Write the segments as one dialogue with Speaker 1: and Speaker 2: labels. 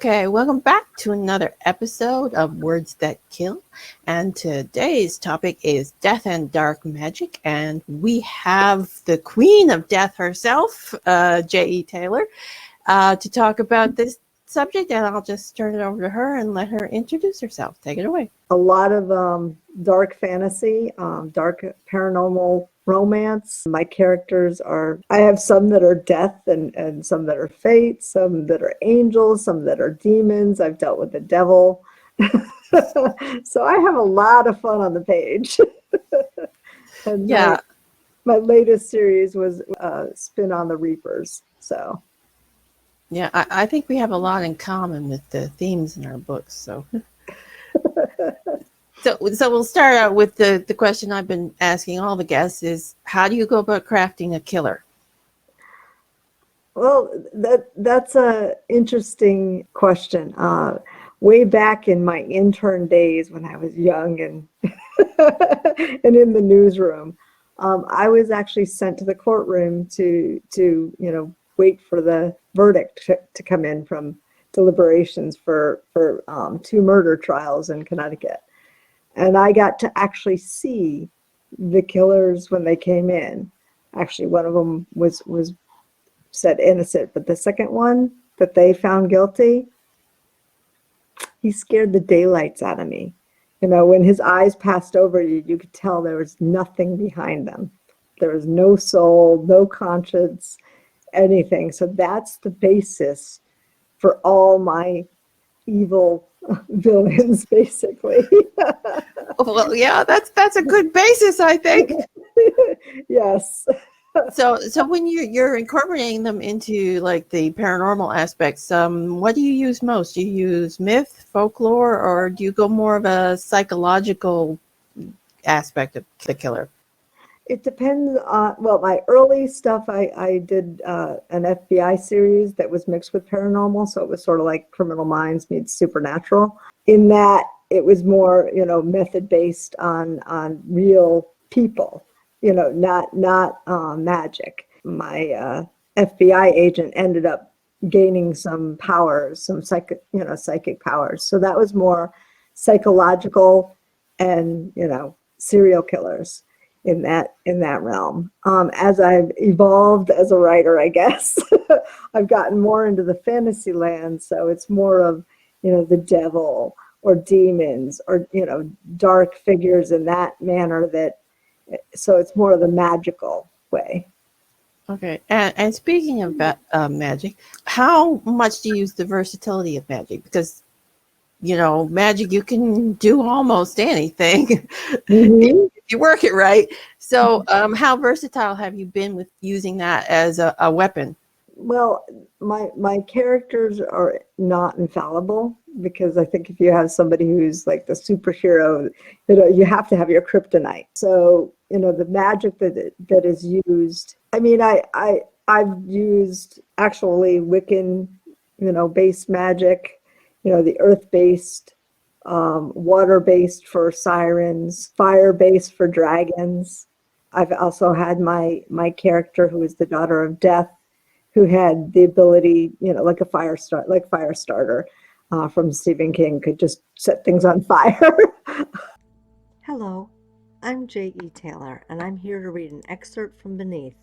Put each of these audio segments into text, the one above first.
Speaker 1: Okay, welcome back to another episode of Words That Kill. And today's topic is death and dark magic. And we have the queen of death herself, J.E. Taylor, to talk about this subject. And I'll just turn it over to her and let her introduce herself. Take it away.
Speaker 2: A lot of dark fantasy, dark paranormal romance. My characters I have some that are death and some that are fate, some that are angels, some that are demons. I've dealt with the devil. So I have a lot of fun on the page. And
Speaker 1: Yeah.
Speaker 2: My latest series was Spin on the Reapers. So
Speaker 1: Yeah, I think we have a lot in common with the themes in our books. So we'll start out with the question I've been asking all the guests is, how do you go about crafting a killer?
Speaker 2: Well, that's a interesting question. Way back in my intern days when I was young and and in the newsroom, I was actually sent to the courtroom to wait for the verdict to come in from deliberations for 2 murder trials in Connecticut. And I got to actually see the killers when they came in. Actually, one of them was said innocent, but the second one that they found guilty, he scared the daylights out of me. When his eyes passed over you, you could tell there was nothing behind them. There was no soul, no conscience, anything. So that's the basis for all my evil villains, basically.
Speaker 1: Well, yeah, that's a good basis, I think.
Speaker 2: Yes.
Speaker 1: So when you're incorporating them into like the paranormal aspects, what do you use most? Do you use myth, folklore, or do you go more of a psychological aspect of the killer?
Speaker 2: It depends on, well, my early stuff, I did an FBI series that was mixed with paranormal, so it was sort of like Criminal Minds meets Supernatural. In that, it was more, method-based on real people, not magic. My FBI agent ended up gaining some powers, some psychic powers. So that was more psychological and, serial killers in that realm. As I've evolved as a writer, I guess, I've gotten more into the fantasy land. So it's more of, the devil or demons or, dark figures in that manner so it's more of the magical way.
Speaker 1: Okay, and speaking of magic, how much do you use the versatility of magic? Because magic, you can do almost anything
Speaker 2: Mm-hmm.
Speaker 1: if you work it right. So, how versatile have you been with using that as a weapon?
Speaker 2: Well, my characters are not infallible, because I think if you have somebody who's like the superhero, you have to have your kryptonite. So, the magic that is used. I mean, I've used actually Wiccan, based magic, the earth-based, water-based for sirens, fire-based for dragons. I've also had my character who is the daughter of death, who had the ability, like a fire starter from Stephen King, could just set things on fire. Hello, I'm J.E. Taylor, and I'm here to read an excerpt from Beneath,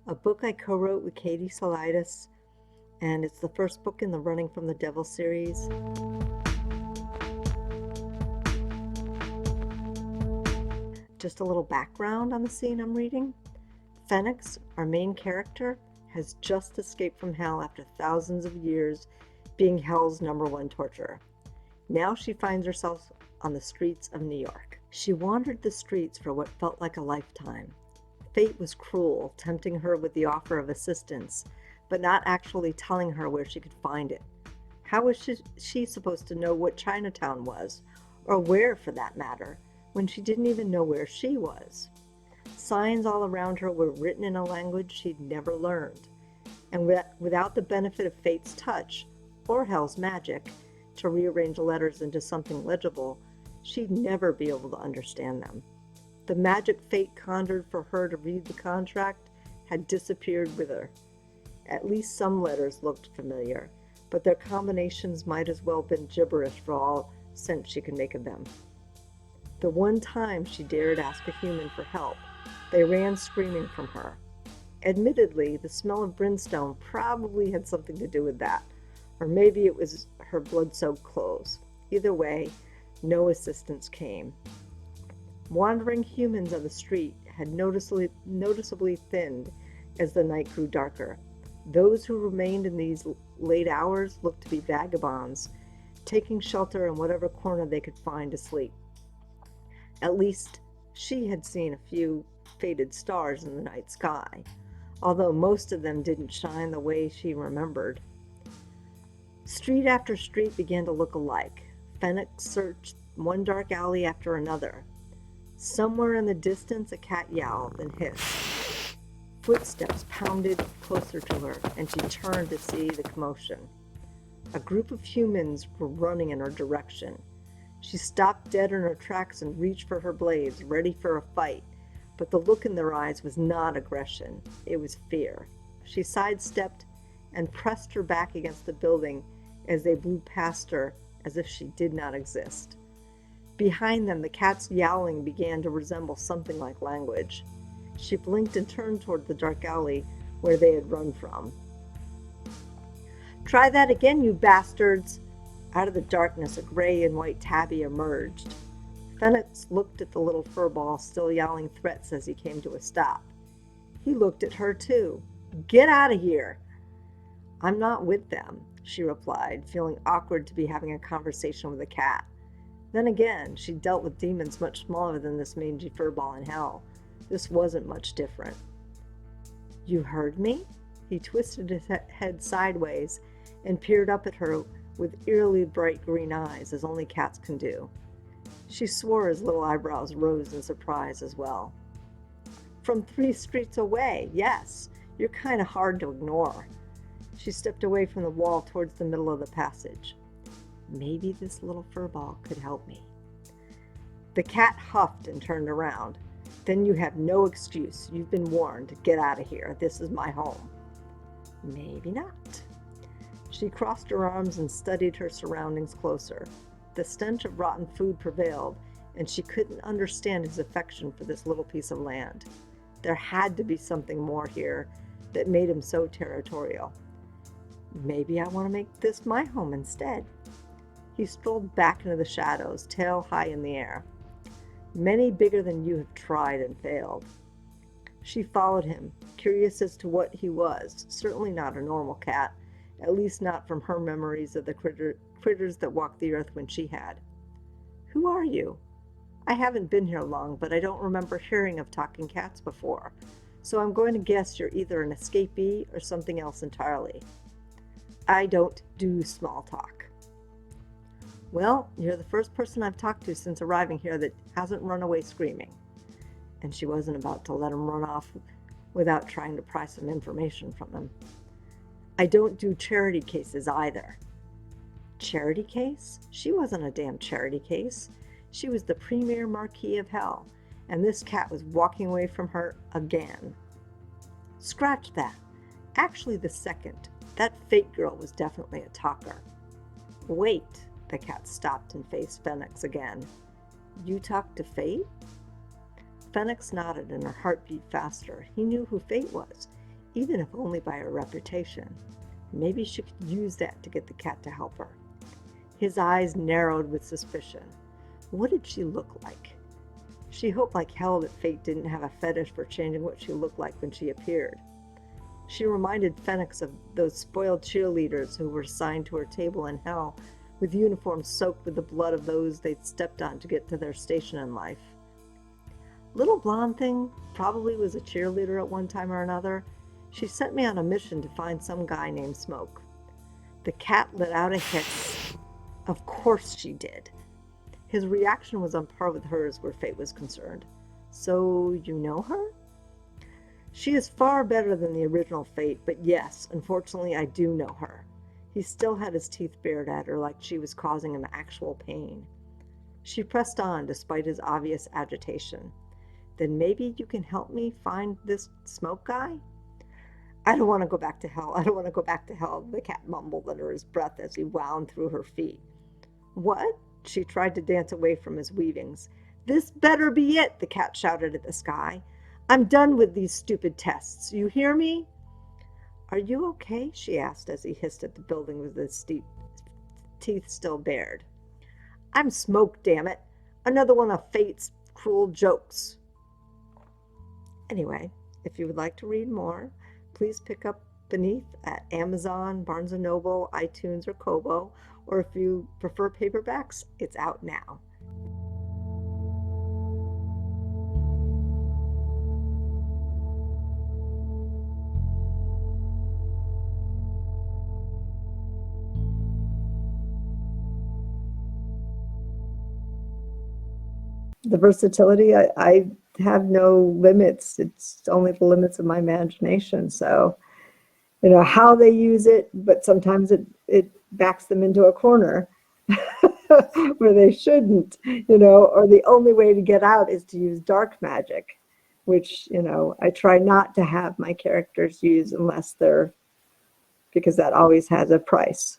Speaker 2: a book I co-wrote with Katie Salidas, and it's the first book in the Running from the Devil series. Just a little background on the scene I'm reading. Phoenix, our main character, has just escaped from hell after thousands of years being hell's #1 torturer. Now she finds herself on the streets of New York. She wandered the streets for what felt like a lifetime. Fate was cruel, tempting her with the offer of assistance, but not actually telling her where she could find it. How was she supposed to know what Chinatown was, or where for that matter, when she didn't even know where she was? Signs all around her were written in a language she'd never learned, and without the benefit of fate's touch, or hell's magic, to rearrange letters into something legible, she'd never be able to understand them. The magic fate conjured for her to read the contract had disappeared with her. At least some letters looked familiar, but their combinations might as well have been gibberish for all sense she could make of them. The one time she dared ask a human for help, they ran screaming from her. Admittedly, the smell of brimstone probably had something to do with that, or maybe it was her blood-soaked clothes. Either way, no assistance came. Wandering humans on the street had noticeably thinned as the night grew darker. Those who remained in these late hours looked to be vagabonds, taking shelter in whatever corner they could find to sleep. At least she had seen a few faded stars in the night sky, although most of them didn't shine the way she remembered. Street after street began to look alike. Fennec searched one dark alley after another. Somewhere in the distance, a cat yowled and hissed. Footsteps pounded closer to her, and she turned to see the commotion. A group of humans were running in her direction. She stopped dead in her tracks and reached for her blades, ready for a fight, but the look in their eyes was not aggression, it was fear. She sidestepped and pressed her back against the building as they blew past her as if she did not exist. Behind them, the cat's yowling began to resemble something like language. She blinked and turned toward the dark alley where they had run from. "Try that again, you bastards!" Out of the darkness, a gray and white tabby emerged. Fennec looked at the little furball, still yowling threats as he came to a stop. He looked at her, too. "Get out of here!" "I'm not with them," she replied, feeling awkward to be having a conversation with a cat. Then again, she dealt with demons much smaller than this mangy furball in hell. This wasn't much different. "You heard me?" He twisted his head sideways and peered up at her with eerily bright green eyes, as only cats can do. She swore his little eyebrows rose in surprise as well. "From 3 streets away, yes. You're kind of hard to ignore." She stepped away from the wall towards the middle of the passage. Maybe this little furball could help me. The cat huffed and turned around. "Then you have no excuse. You've been warned. Get out of here. This is my home." "Maybe not." She crossed her arms and studied her surroundings closer. The stench of rotten food prevailed, and she couldn't understand his affection for this little piece of land. There had to be something more here that made him so territorial. "Maybe I want to make this my home instead." He strolled back into the shadows, tail high in the air. "Many bigger than you have tried and failed." She followed him, curious as to what he was. Certainly not a normal cat, at least not from her memories of the critters that walked the earth when she had. "Who are you?" "I haven't been here long, but I don't remember hearing of talking cats before, so I'm going to guess you're either an escapee or something else entirely." "I don't do small talk." "Well, you're the first person I've talked to since arriving here that hasn't run away screaming." And she wasn't about to let him run off without trying to pry some information from him. "I don't do charity cases either." Charity case? She wasn't a damn charity case. She was the premier marquis of hell, and this cat was walking away from her again. Scratch that. Actually, the second. That fate girl was definitely a talker. "Wait." The cat stopped and faced Fennec again. "You talked to Fate?" Fennec nodded and her heart beat faster. He knew who Fate was, even if only by her reputation. Maybe she could use that to get the cat to help her. His eyes narrowed with suspicion. What did she look like? She hoped like hell that Fate didn't have a fetish for changing what she looked like when she appeared. She reminded Fennec of those spoiled cheerleaders who were assigned to her table in hell, with uniforms soaked with the blood of those they'd stepped on to get to their station in life. Little blonde thing probably was a cheerleader at one time or another. She sent me on a mission to find some guy named Smoke. The cat let out a hiss. Of course she did. His reaction was on par with hers where Fate was concerned. "So you know her?" "She is far better than the original Fate, but yes, unfortunately I do know her." He still had his teeth bared at her like she was causing him actual pain. She pressed on despite his obvious agitation. "Then maybe you can help me find this Smoke guy?" I don't want to go back to hell. I don't want to go back to hell, the cat mumbled under his breath as he wound through her feet. What? She tried to dance away from his weavings. This better be it, the cat shouted at the sky. I'm done with these stupid tests. You hear me? Are you okay? She asked as he hissed at the building with his teeth still bared. I'm smoked, damn it. Another one of fate's cruel jokes. Anyway, if you would like to read more, please pick up Beneath at Amazon, Barnes & Noble, iTunes, or Kobo, or if you prefer paperbacks, it's out now. The versatility, I have no limits. It's only the limits of my imagination. So, how they use it, but sometimes it backs them into a corner where they shouldn't, or the only way to get out is to use dark magic, which, I try not to have my characters use unless because that always has a price.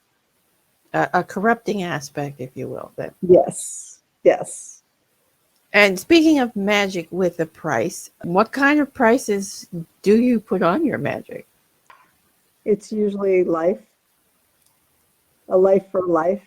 Speaker 1: A corrupting aspect, if you will. Then.
Speaker 2: Yes.
Speaker 1: And speaking of magic with a price, what kind of prices do you put on your magic?
Speaker 2: It's usually life, a life for life,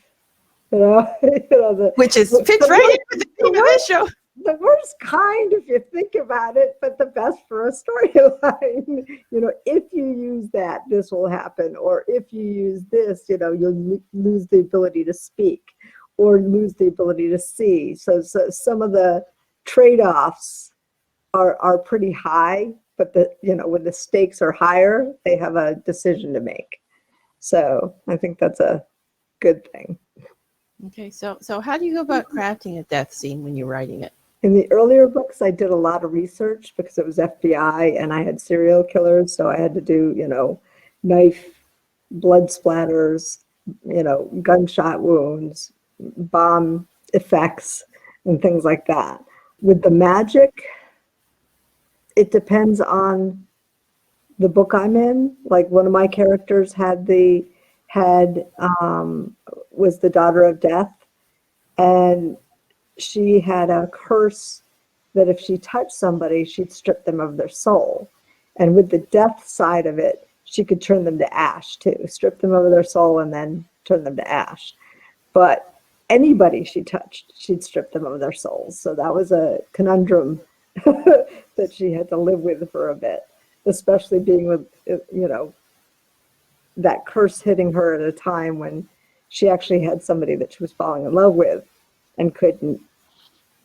Speaker 1: Which fits right in with the theme of this show.
Speaker 2: The worst kind, if you think about it, but the best for a storyline. If you use that, this will happen. Or if you use this, you'll lose the ability to speak or lose the ability to see. So some of the trade-offs are pretty high, but when the stakes are higher, they have a decision to make. So I think that's a good thing.
Speaker 1: Okay, so how do you go about crafting a death scene when you're writing it?
Speaker 2: In the earlier books, I did a lot of research because it was FBI and I had serial killers. So I had to do, knife, blood splatters, gunshot wounds, bomb effects, and things like that. With the magic, it depends on the book I'm in. Like one of my characters was the daughter of death, and she had a curse that if she touched somebody, she'd strip them of their soul. And with the death side of it, she could turn them to ash too, strip them of their soul and then turn them to ash. But anybody she touched, she'd strip them of their souls. So that was a conundrum that she had to live with for a bit, especially being with, that curse hitting her at a time when she actually had somebody that she was falling in love with and couldn't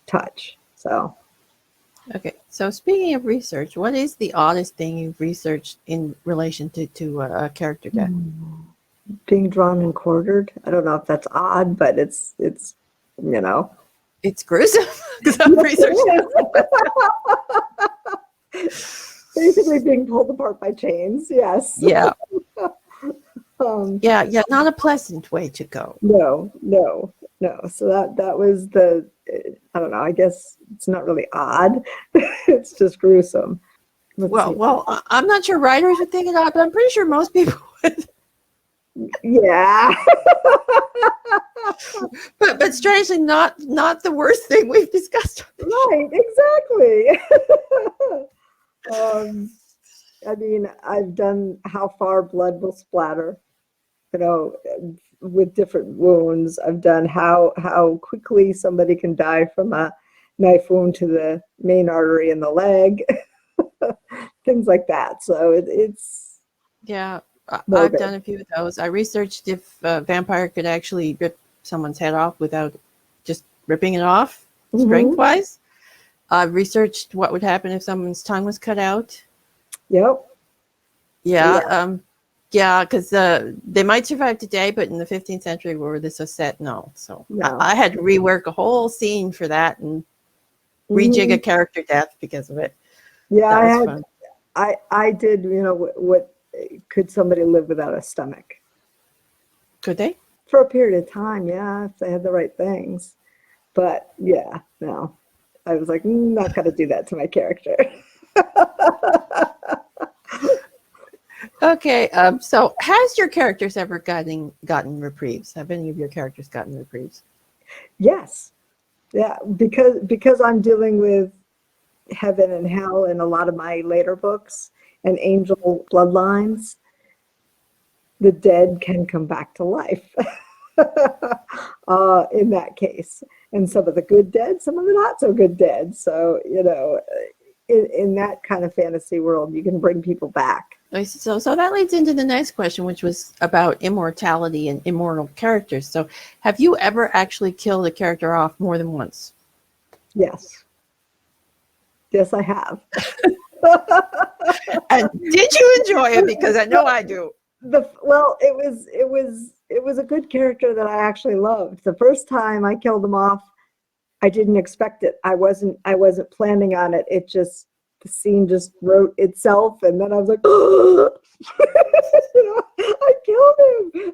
Speaker 2: touch. So,
Speaker 1: okay. So speaking of research, what is the oddest thing you've researched in relation to a character death?
Speaker 2: Being drawn and quartered. I don't know if that's odd, but it's
Speaker 1: It's gruesome. Some research.
Speaker 2: Basically being pulled apart by chains. Yes.
Speaker 1: Yeah. Yeah. Not a pleasant way to go.
Speaker 2: No. So that was I don't know. I guess it's not really odd. It's just gruesome.
Speaker 1: Well, I'm not sure writers would think it odd, but I'm pretty sure most people would.
Speaker 2: Yeah.
Speaker 1: but strangely not the worst thing we've discussed.
Speaker 2: Right, exactly. I mean, I've done how far blood will splatter, with different wounds. I've done how quickly somebody can die from a knife wound to the main artery in the leg, things like that. So it's
Speaker 1: yeah. I've done a few of those. I researched if a vampire could actually rip someone's head off without just ripping it off strength-wise. I've researched what would happen if someone's tongue was cut out.
Speaker 2: Yep.
Speaker 1: Yeah. Because they might survive today, but in the 15th century where this was set, no. So no. I had to rework a whole scene for that and rejig a character death because of it.
Speaker 2: Yeah, I did, what could somebody live without a stomach?
Speaker 1: Could they?
Speaker 2: For a period of time, yeah, if they had the right things. But yeah, no. I was like, not gonna do that to my character.
Speaker 1: Okay, so has your characters ever gotten reprieves? Have any of your characters gotten reprieves?
Speaker 2: Yes. Yeah, because I'm dealing with heaven and hell in a lot of my later books and angel bloodlines, the dead can come back to life in that case. And some of the good dead, some of the not so good dead. So, in that kind of fantasy world, you can bring people back.
Speaker 1: So that leads into the next question, which was about immortality and immortal characters. So have you ever actually killed a character off more than once?
Speaker 2: Yes. Yes, I have.
Speaker 1: And did you enjoy it? Because I know I do.
Speaker 2: Well, it was a good character that I actually loved. The first time I killed him off, I didn't expect it. I wasn't planning on it. The scene just wrote itself, and then I was like, oh, I killed him.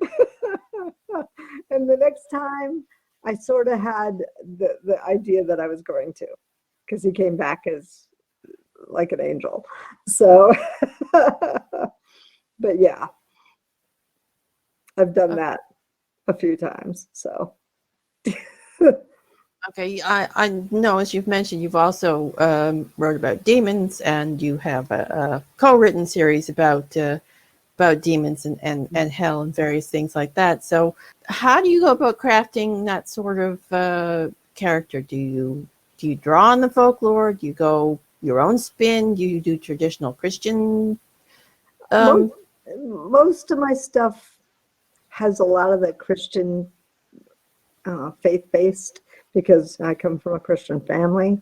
Speaker 2: And the next time, I sort of had the idea that I was going to, because he came back as like an angel. So, but yeah, I've done that a few times. So.
Speaker 1: Okay, I know, as you've mentioned, you've also wrote about demons, and you have a co-written series about demons and hell and various things like that. So how do you go about crafting that sort of character? Do you draw on the folklore? Do you go your own spin? Do you do traditional Christian?
Speaker 2: Most of my stuff has a lot of the Christian faith-based, because I come from a Christian family,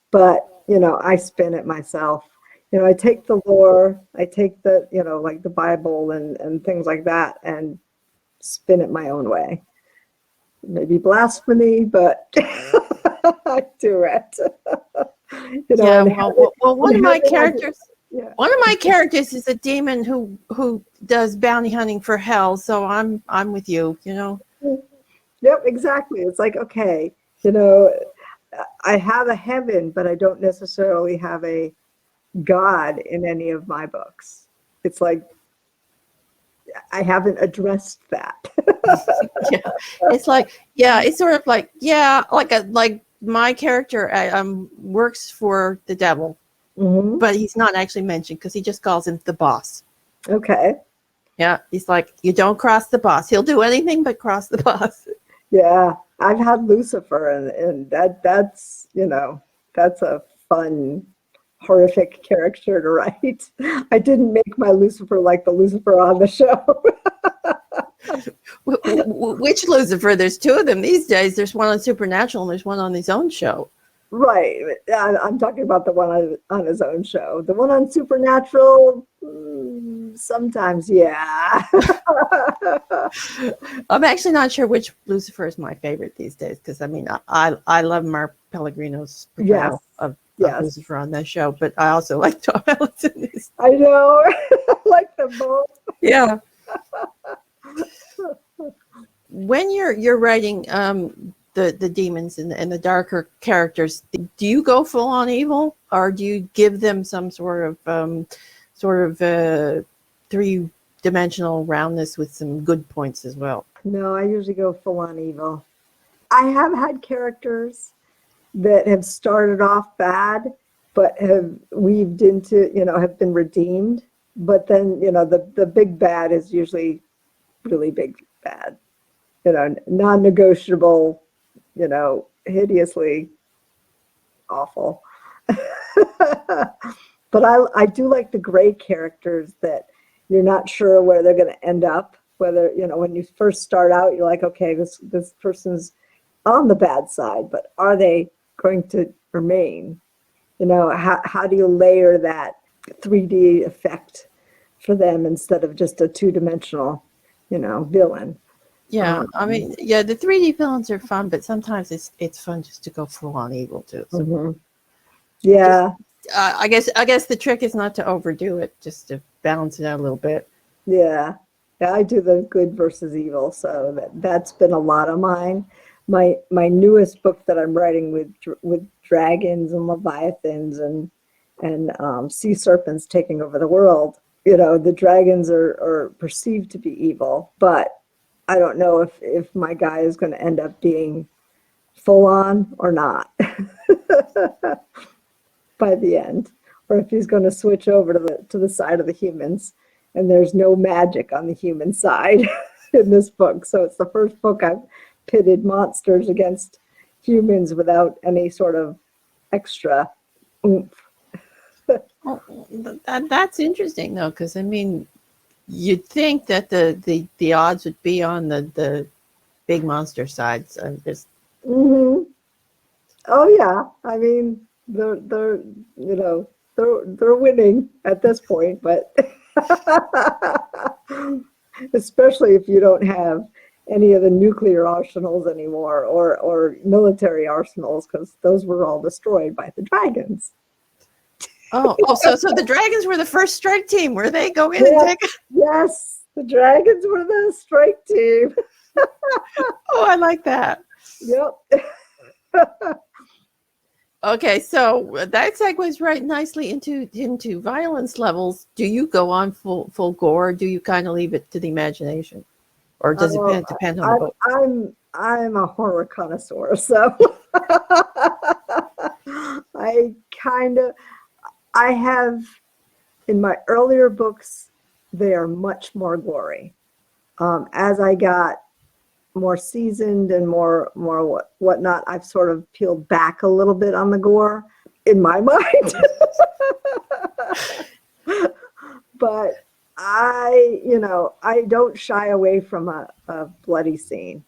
Speaker 2: but I spin it myself. I take the lore, I take the like the Bible and things like that, and spin it my own way. Maybe blasphemy, but I do it.
Speaker 1: Yeah, well, one of my characters. Yeah. One of my characters is a demon who does bounty hunting for hell. So I'm with you.
Speaker 2: Yep, exactly. It's like, okay, I have a heaven, but I don't necessarily have a God in any of my books. It's like I haven't addressed that.
Speaker 1: Yeah, it's like, yeah, it's sort of like, yeah, like my character works for the devil, but he's not actually mentioned because he just calls him the boss.
Speaker 2: Okay.
Speaker 1: Yeah, he's like, you don't cross the boss. He'll do anything but cross the boss.
Speaker 2: Yeah, I've had Lucifer, and that's that's a fun, horrific character to write. I didn't make my Lucifer like the Lucifer on the show.
Speaker 1: Which Lucifer? There's two of them these days. There's one on Supernatural and there's one on his own show.
Speaker 2: Right. I'm talking about the one on his own show. The one on Supernatural, sometimes, yeah.
Speaker 1: I'm actually not sure which Lucifer is my favorite these days, because I mean, I love Mark Pellegrino's portrayal of Lucifer on that show, but I also like Tom Ellison.
Speaker 2: I know. I like them both.
Speaker 1: Yeah. When you're writing the demons and the darker characters, do you go full on evil, or do you give them some sort of three-dimensional roundness with some good points as well?
Speaker 2: No, I usually go full on evil. I have had characters that have started off bad, but have weaved into, have been redeemed. But then, the big bad is usually really big bad, non-negotiable, hideously awful. But I do like the gray characters that you're not sure where they're going to end up. Whether, when you first start out, you're like, okay, this person's on the bad side, but are they going to remain? How do you layer that 3D effect for them instead of just a two-dimensional, villain?
Speaker 1: Yeah, I mean, yeah, the 3D villains are fun, but sometimes it's fun just to go full on evil too. So
Speaker 2: yeah,
Speaker 1: I guess the trick is not to overdo it, just to balance it out a little bit.
Speaker 2: Yeah, I do the good versus evil, so that's been a lot of mine. My newest book that I'm writing with dragons and leviathans and sea serpents taking over the world, the dragons are perceived to be evil, but I don't know if my guy is going to end up being full on or not by the end, or if he's going to switch over to the side of the humans, and there's no magic on the human side in this book. So it's the first book I've pitted monsters against humans without any sort of extra oomph.
Speaker 1: Oh, that's interesting though, because I mean, you'd think that the odds would be on the big monster side. So just
Speaker 2: Mm-hmm. Oh yeah, I mean they're they're winning at this point, but especially if you don't have any of the nuclear arsenals anymore, or military arsenals, because those were all destroyed by the dragons.
Speaker 1: so the dragons were the first strike team. Where they go in and
Speaker 2: Yes,
Speaker 1: take?
Speaker 2: yes, the dragons were the strike team.
Speaker 1: Oh, I like that.
Speaker 2: Yep.
Speaker 1: Okay, so that segues right nicely into violence levels. Do you go on full gore? Or do you kind of leave it to the imagination, or does it depend on the book?
Speaker 2: I'm a horror connoisseur, so I kind of I have in my earlier books they are much more gory. As I got more seasoned and more whatnot, I've sort of peeled back a little bit on the gore in my mind. But I don't shy away from a bloody scene.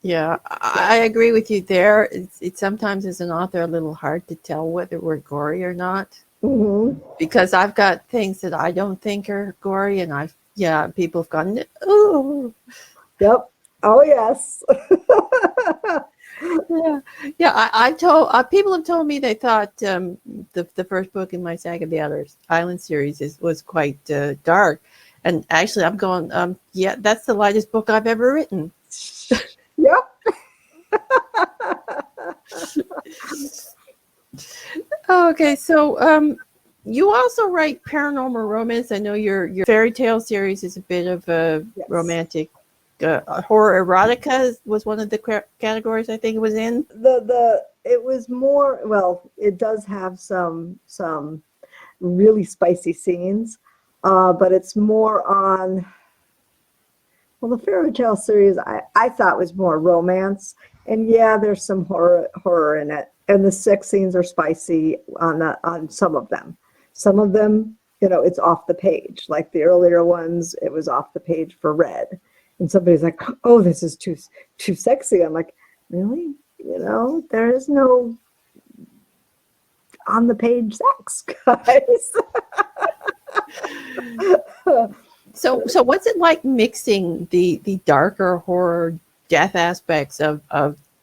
Speaker 1: Yeah, I agree with you there. It's sometimes as an author a little hard to tell whether we're gory or not,
Speaker 2: Mm-hmm.
Speaker 1: because I've got things that I don't think are gory, and people have gone, ooh.
Speaker 2: Yep. Oh yes.
Speaker 1: Yeah, yeah. I told people have told me they thought the first book in my Saga of the Island series was quite dark, and actually I'm going yeah, that's the lightest book I've ever written.
Speaker 2: Yep.
Speaker 1: Okay, so you also write paranormal romance. I know your fairy tale series is a bit of a
Speaker 2: Yes.
Speaker 1: romantic. Horror erotica was one of the categories I think it was in.
Speaker 2: It was more, well, it does have some really spicy scenes, but it's more on, well, the fairy tale series I thought was more romance, and yeah, there's some horror in it, and the sex scenes are spicy on some of them. Some of them, it's off the page. Like the earlier ones, it was off the page for Red, and somebody's like, "Oh, this is too sexy." I'm like, "Really? There is no on the page sex, guys."
Speaker 1: So what's it like mixing the darker horror death aspects of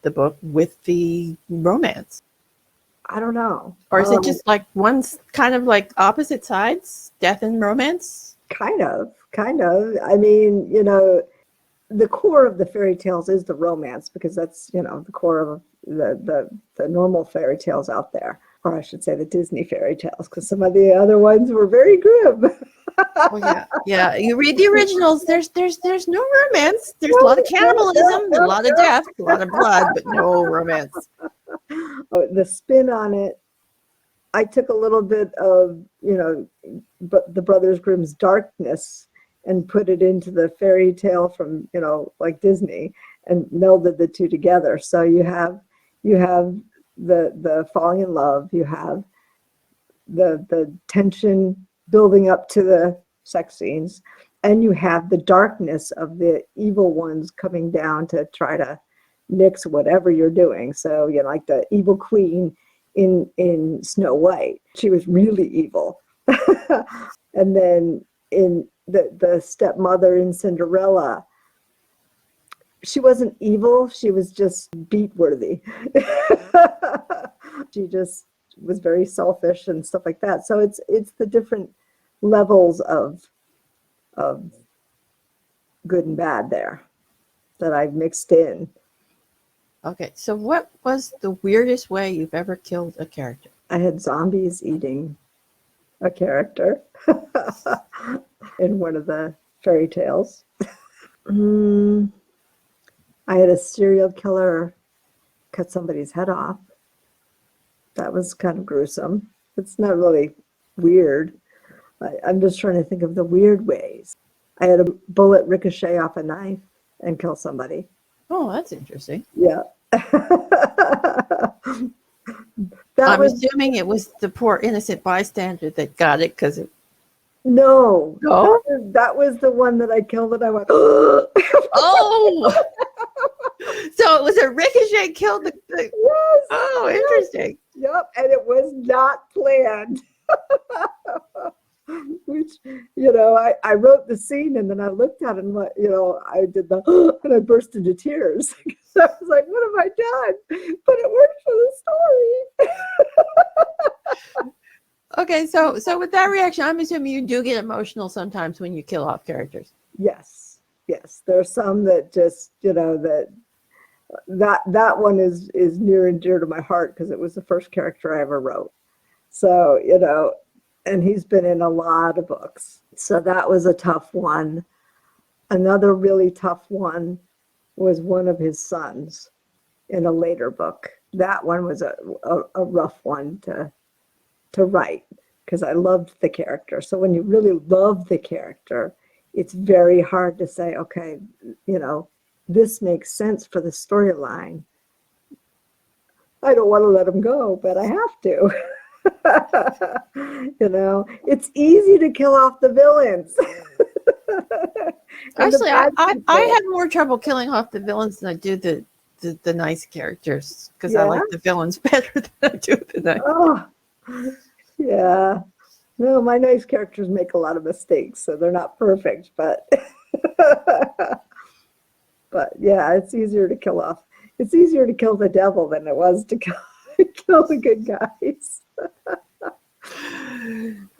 Speaker 1: the book with the romance?
Speaker 2: I don't know.
Speaker 1: Or is it just like one's kind of like opposite sides, death and romance?
Speaker 2: Kind of. I mean, the core of the fairy tales is the romance, because that's, the core of the normal fairy tales out there. Or I should say the Disney fairy tales, because some of the other ones were very grim.
Speaker 1: Oh yeah. You read the originals. There's no romance. There's a lot of cannibalism, a lot of death, a lot of blood, but no romance.
Speaker 2: The spin on it, I took a little bit of, but the Brothers Grimm's darkness and put it into the fairy tale from, like Disney, and melded the two together. So you have the falling in love, you have the tension building up to the sex scenes, and you have the darkness of the evil ones coming down to try to nix whatever you're doing. So, like the evil queen in Snow White, she was really evil. And then in the stepmother in Cinderella, she wasn't evil, she was just beat worthy. She just was very selfish and stuff like that. So it's the different levels of good and bad there that I've mixed in.
Speaker 1: Okay, so what was the weirdest way you've ever killed a character?
Speaker 2: I had zombies eating a character in one of the fairy tales. I had a serial killer cut somebody's head off. That was kind of gruesome. It's not really weird. I'm just trying to think of the weird ways. I had a bullet ricochet off a knife and kill somebody.
Speaker 1: Oh, that's interesting.
Speaker 2: Yeah.
Speaker 1: I'm assuming it was the poor innocent bystander that got it because it.
Speaker 2: No.
Speaker 1: No?
Speaker 2: That was the one that I killed and I went,
Speaker 1: oh! So it was a ricochet killed the.
Speaker 2: Yes.
Speaker 1: Oh, interesting.
Speaker 2: Yep. And it was not planned. Which, I wrote the scene and then I looked at it and I did and I burst into tears. I was like, what have I done? But it worked for the story.
Speaker 1: Okay, so with that reaction, I'm assuming you do get emotional sometimes when you kill off characters.
Speaker 2: Yes. There are some that just, that one is near and dear to my heart because it was the first character I ever wrote. So, and he's been in a lot of books. So that was a tough one. Another really tough one was one of his sons in a later book. That one was a rough one to write because I loved the character. So when you really love the character, it's very hard to say, okay, this makes sense for the storyline. I don't want to let him go, but I have to. It's easy to kill off the villains.
Speaker 1: Actually, I had more trouble killing off the villains than I do the nice characters because I like the villains better than I do the nice.
Speaker 2: Oh, yeah. No, my nice characters make a lot of mistakes, so they're not perfect, but yeah, it's easier to kill off. It's easier to kill the devil than it was to kill the good guys.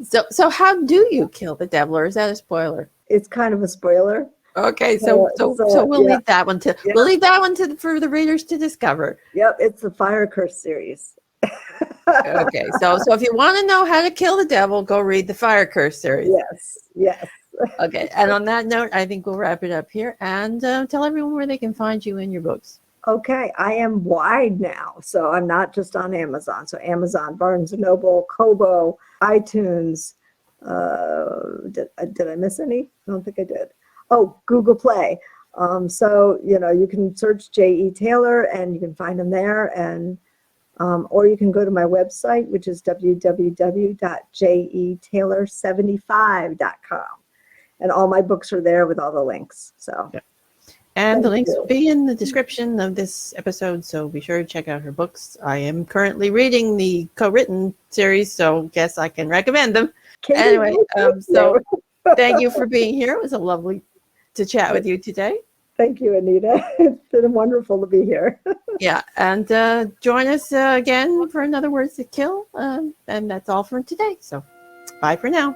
Speaker 1: So how do you kill the devil, or is that a spoiler?
Speaker 2: It's kind of a spoiler.
Speaker 1: Okay, so we'll leave that one we'll leave that one for the readers to discover.
Speaker 2: Yep, it's the Fire Curse series.
Speaker 1: Okay, so if you want to know how to kill the devil, go read the Fire Curse series.
Speaker 2: Yes.
Speaker 1: Okay, and on that note, I think we'll wrap it up here and tell everyone where they can find you in your books.
Speaker 2: Okay, I am wide now, so I'm not just on Amazon. So Amazon, Barnes & Noble, Kobo, iTunes. Did I miss any? I don't think I did. Oh, Google Play. So, you can search J.E. Taylor and you can find them there. And or you can go to my website, which is www.jetaylor75.com. And all my books are there with all the links. So.
Speaker 1: Yeah. And the links will be in the description of this episode, so be sure to check out her books. I am currently reading the co-written series, so guess I can recommend them. Anyway, so thank you for being here. It was a lovely to chat with you today.
Speaker 2: Thank you, Anita. It's been wonderful to be here.
Speaker 1: Yeah, and join us again for another Words That Kill, and that's all for today. So bye for now.